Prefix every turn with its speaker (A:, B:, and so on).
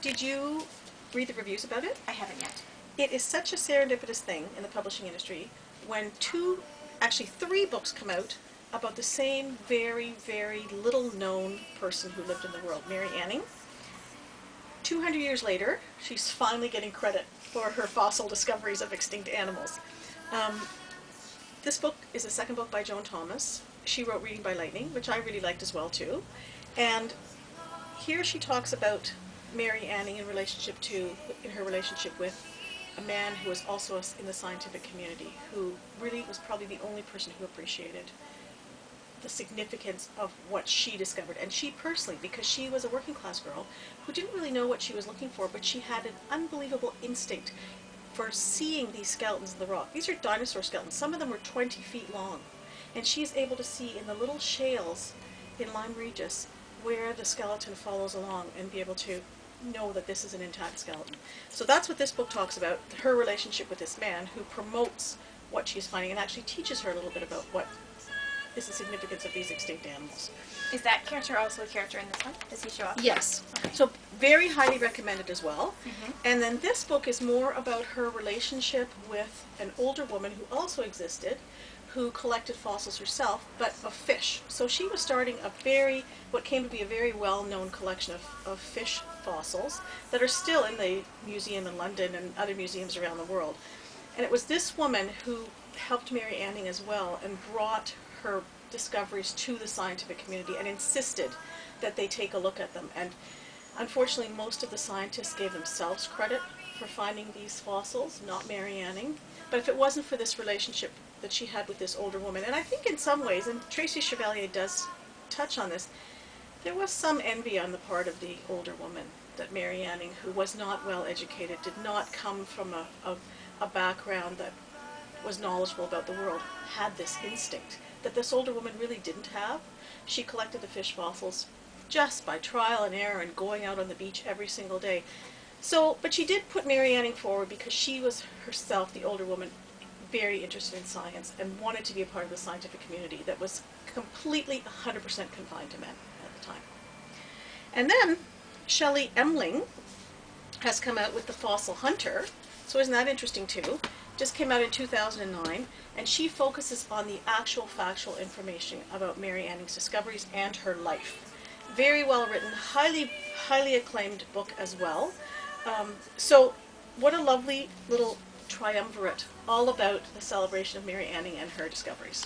A: Did you read the reviews about it?
B: I haven't yet.
A: It is such a serendipitous thing in the publishing industry when actually three books come out about the same very, very little known person who lived in the world, Mary Anning. 200 years later, she's finally getting credit for her fossil discoveries of extinct animals. This book is the second book by Joan Thomas. She wrote Reading by Lightning, which I really liked as well too. And here she talks about Mary Anning in her relationship with a man who was also in the scientific community, who really was probably the only person who appreciated the significance of what she discovered. And she personally, because she was a working class girl who didn't really know what she was looking for, but she had an unbelievable instinct for seeing these skeletons in the rock. These are dinosaur skeletons. Some of them were 20 feet long. And she's able to see in the little shales in Lyme Regis where the skeleton follows along and be able to know that this is an intact skeleton. So that's what this book talks about, her relationship with this man who promotes what she's finding and actually teaches her a little bit about what is the significance of these extinct animals.
B: Is that character also a character in this one? Does he show up?
A: Yes.
B: Okay.
A: So very highly recommended as well. And then this book is more about her relationship with an older woman who also existed, who collected fossils herself, but of fish. So she was starting what came to be a very well-known collection of fish fossils that are still in the museum in London and other museums around the world. And it was this woman who helped Mary Anning as well and brought her discoveries to the scientific community and insisted that they take a look at them. And unfortunately, most of the scientists gave themselves credit for finding these fossils, not Mary Anning. But if it wasn't for this relationship that she had with this older woman, and I think in some ways, and Tracy Chevalier does touch on this, there was some envy on the part of the older woman that Mary Anning, who was not well educated, did not come from a background that was knowledgeable about the world, had this instinct that this older woman really didn't have. She collected the fish fossils just by trial and error and going out on the beach every single day. So, but she did put Mary Anning forward because she was herself, the older woman, very interested in science and wanted to be a part of the scientific community that was completely 100% confined to men at the time. And then Shelley Emling has come out with The Fossil Hunter. So isn't that interesting too? Just came out in 2009, and she focuses on the actual factual information about Mary Anning's discoveries and her life. Very well written, highly acclaimed book as well. So what a lovely little triumvirate all about the celebration of Mary Anning and her discoveries.